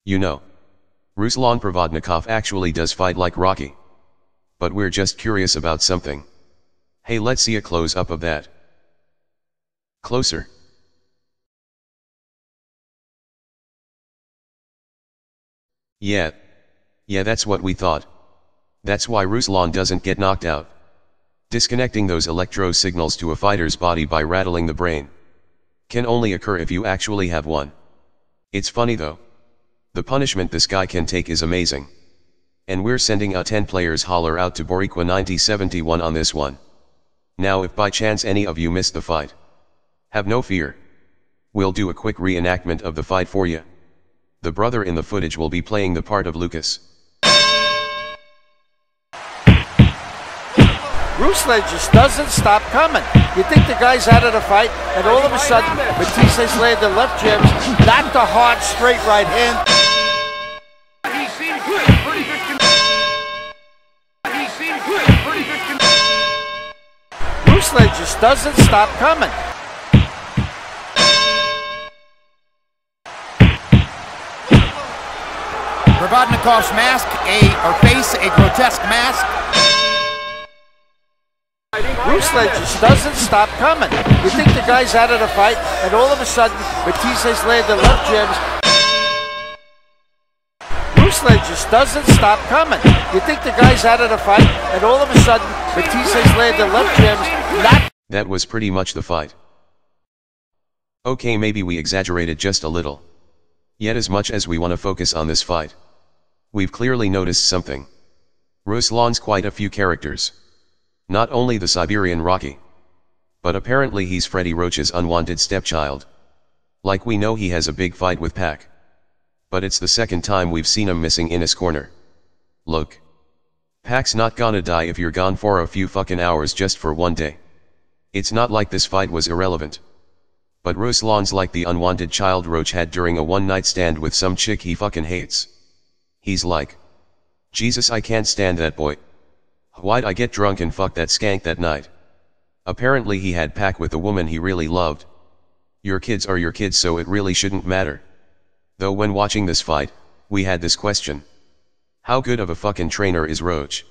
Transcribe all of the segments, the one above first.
You know, Ruslan Provodnikov actually does fight like Rocky. But we're just curious about something. Hey, let's see a close-up of that. Closer. Yeah, that's what we thought. That's why Ruslan doesn't get knocked out. Disconnecting those electro signals to a fighter's body by rattling the brain can only occur if you actually have one. It's funny though. The punishment this guy can take is amazing. And we're sending a 10 players holler out to Boricua 9071 on this one. Now if by chance any of you missed the fight, have no fear. We'll do a quick reenactment of the fight for you. The brother in the footage will be playing the part of Lucas. Ruslan just doesn't stop coming. You think the guy's out of the fight, and all of a sudden, Matthysse landed the left jabs, not the hard straight right hand. Ruslan just doesn't stop coming. Provodnikov's mask, or face, a grotesque mask. Ruslan just doesn't stop coming. You think the guy's out of the fight, and all of a sudden, Matthysse landed left jabs. Ruslan just doesn't stop coming. You think the guy's out of the fight, and all of a sudden, Matthysse landed left jabs. Not. That was pretty much the fight. Okay, maybe we exaggerated just a little. Yet as much as we want to focus on this fight, we've clearly noticed something. Ruslan's quite a few characters. Not only the Siberian Rocky, but apparently he's Freddie Roach's unwanted stepchild. Like we know he has a big fight with Pac. But it's the second time we've seen him missing in his corner. Look. Pac's not gonna die if you're gone for a few fucking hours just for one day. It's not like this fight was irrelevant. But Ruslan's like the unwanted child Roach had during a one-night stand with some chick he fucking hates. He's like, Jesus, I can't stand that boy. Why'd I get drunk and fuck that skank that night? Apparently he had Pac with a woman he really loved. Your kids are your kids, so it really shouldn't matter. Though when watching this fight, we had this question. How good of a fucking trainer is Roach?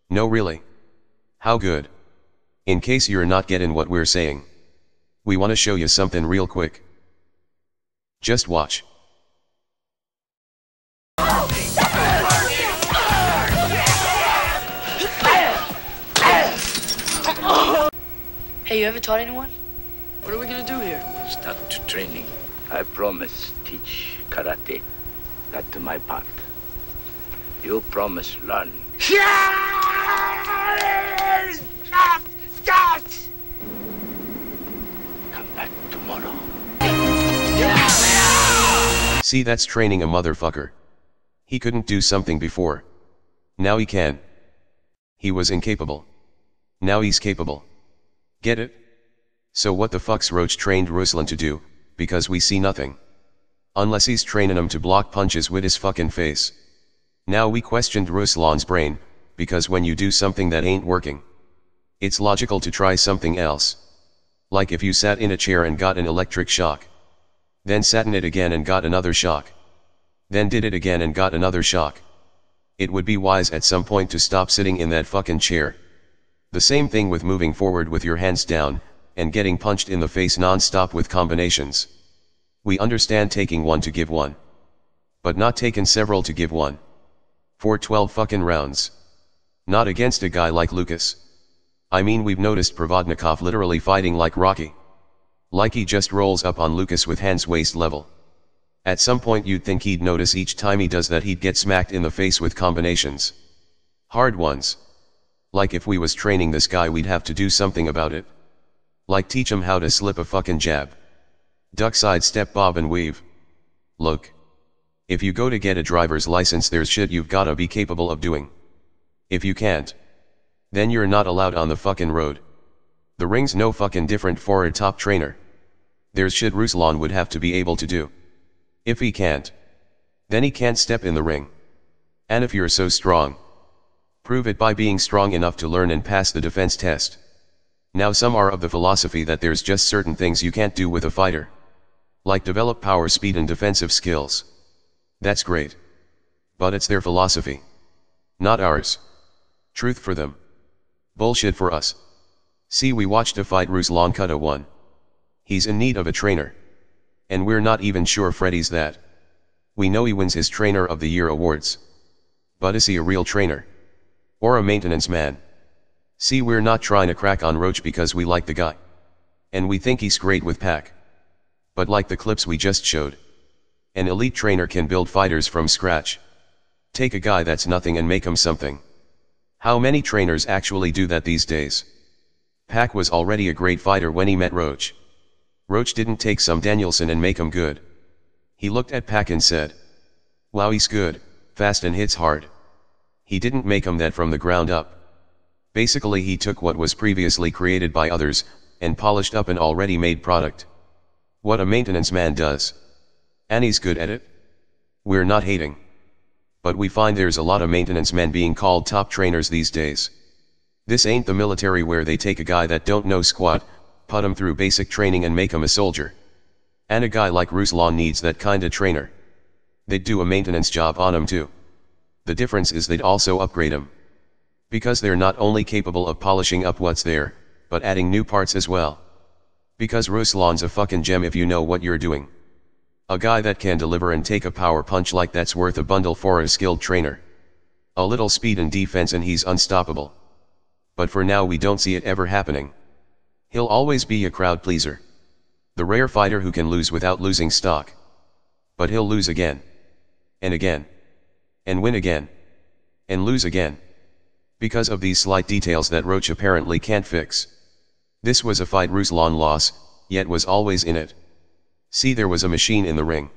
No, really. How good? In case you're not getting what we're saying, we want to show you something real quick. Just watch. Hey, you ever taught anyone? What are we gonna do here? Start training. I promise teach karate. That's my part. You promise learn. Come back tomorrow. See, that's training a motherfucker. He couldn't do something before. Now he can. He was incapable. Now he's capable. Get it? So what the fuck's Roach trained Ruslan to do, because we see nothing. Unless he's training him to block punches with his fucking face. Now we questioned Ruslan's brain, because when you do something that ain't working, it's logical to try something else. Like if you sat in a chair and got an electric shock. Then sat in it again and got another shock. Then did it again and got another shock. It would be wise at some point to stop sitting in that fucking chair. The same thing with moving forward with your hands down, and getting punched in the face non-stop with combinations. We understand taking one to give one. But not taking several to give one. For 12 fucking rounds. Not against a guy like Lucas. I mean, we've noticed Provodnikov literally fighting like Rocky. Like he just rolls up on Lucas with hands waist level. At some point you'd think he'd notice each time he does that he'd get smacked in the face with combinations. Hard ones. Like if we was training this guy we'd have to do something about it. Like teach him how to slip a fucking jab. Duck, side step, bob and weave. Look. If you go to get a driver's license, there's shit you've gotta be capable of doing. If you can't, then you're not allowed on the fucking road. The ring's no fucking different for a top trainer. There's shit Ruslan would have to be able to do. If he can't, then he can't step in the ring. And if you're so strong, prove it by being strong enough to learn and pass the defense test. Now some are of the philosophy that there's just certain things you can't do with a fighter. Like develop power, speed and defensive skills. That's great. But it's their philosophy. Not ours. Truth for them. Bullshit for us. See, we watched a fight Ruslan Provodnikov won. He's in need of a trainer. And we're not even sure Freddie's that. We know he wins his Trainer of the Year awards. But is he a real trainer? Or a maintenance man? See, we're not trying to crack on Roach because we like the guy. And we think he's great with Pac. But like the clips we just showed, an elite trainer can build fighters from scratch. Take a guy that's nothing and make him something. How many trainers actually do that these days? Pac was already a great fighter when he met Roach. Roach didn't take some Danielson and make him good. He looked at Pac and said, wow, he's good, fast and hits hard. He didn't make him that from the ground up. Basically he took what was previously created by others, and polished up an already made product. What a maintenance man does. And he's good at it. We're not hating. But we find there's a lot of maintenance men being called top trainers these days. This ain't the military where they take a guy that don't know squat, put him through basic training and make him a soldier. And a guy like Ruslan needs that kinda trainer. They'd do a maintenance job on him too. The difference is they'd also upgrade him. Because they're not only capable of polishing up what's there, but adding new parts as well. Because Ruslan's a fucking gem if you know what you're doing. A guy that can deliver and take a power punch like that's worth a bundle for a skilled trainer. A little speed and defense and he's unstoppable. But for now we don't see it ever happening. He'll always be a crowd pleaser. The rare fighter who can lose without losing stock. But he'll lose again. And again. And win again. And lose again. Because of these slight details that Roach apparently can't fix. This was a fight Ruslan lost, yet was always in it. See, there was a machine in the ring.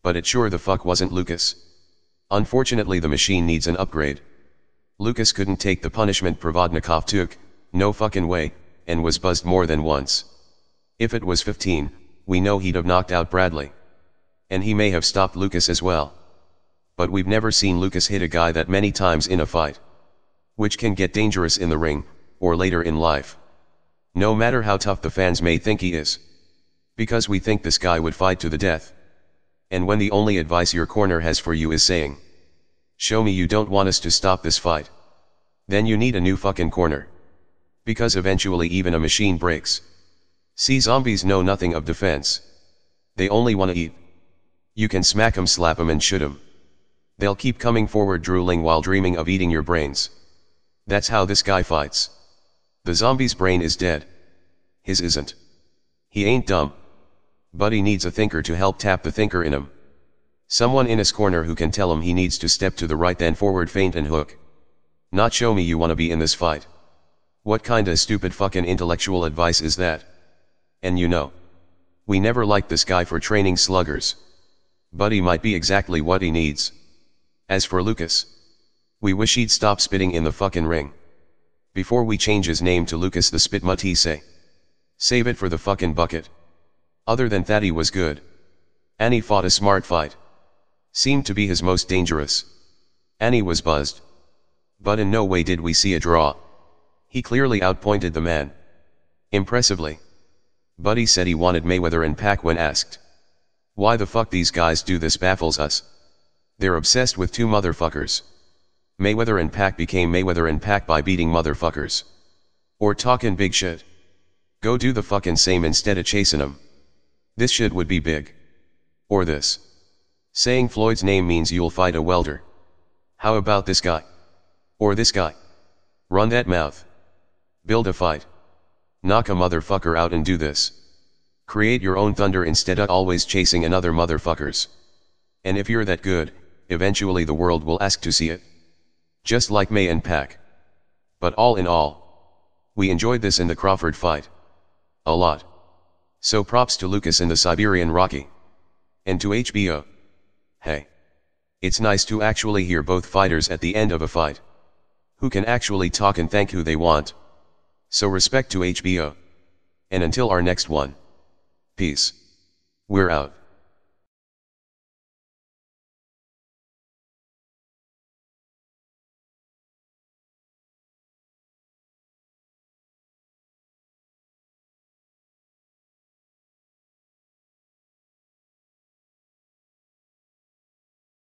But it sure the fuck wasn't Lucas. Unfortunately the machine needs an upgrade. Lucas couldn't take the punishment Provodnikov took, no fucking way, and was buzzed more than once. If it was 15, we know he'd have knocked out Bradley. And he may have stopped Lucas as well. But we've never seen Lucas hit a guy that many times in a fight. Which can get dangerous in the ring, or later in life. No matter how tough the fans may think he is. Because we think this guy would fight to the death. And when the only advice your corner has for you is saying, show me you don't want us to stop this fight. Then you need a new fucking corner. Because eventually even a machine breaks. See, zombies know nothing of defense. They only want to eat. You can smack 'em, slap 'em and shoot 'em. They'll keep coming forward drooling while dreaming of eating your brains. That's how this guy fights. The zombie's brain is dead. His isn't. He ain't dumb. But he needs a thinker to help tap the thinker in him. Someone in his corner who can tell him he needs to step to the right, then forward, feint and hook. Not show me you wanna be in this fight. What kinda stupid fucking intellectual advice is that? And you know, we never liked this guy for training sluggers. But he might be exactly what he needs. As for Lucas, we wish he'd stop spitting in the fucking ring. Before we change his name to Lucas the Spit Matthysse. Save it for the fucking bucket. Other than that he was good. And he fought a smart fight. Seemed to be his most dangerous. And he was buzzed. But in no way did we see a draw. He clearly outpointed the man. Impressively. But he said he wanted Mayweather and Pac when asked. Why the fuck these guys do this baffles us. They're obsessed with two motherfuckers. Mayweather and Pac became Mayweather and Pac by beating motherfuckers. Or talking big shit. Go do the fucking same instead of chasing 'em. This shit would be big. Or this. Saying Floyd's name means you'll fight a welder. How about this guy? Or this guy? Run that mouth. Build a fight. Knock a motherfucker out and do this. Create your own thunder instead of always chasing another motherfuckers. And if you're that good, eventually the world will ask to see it. Just like May and Pac. But all in all, we enjoyed this in the Crawford fight. A lot. So props to Lucas in the Siberian Rocky. And to HBO. Hey. It's nice to actually hear both fighters at the end of a fight. Who can actually talk and thank who they want. So respect to HBO. And until our next one. Peace. We're out.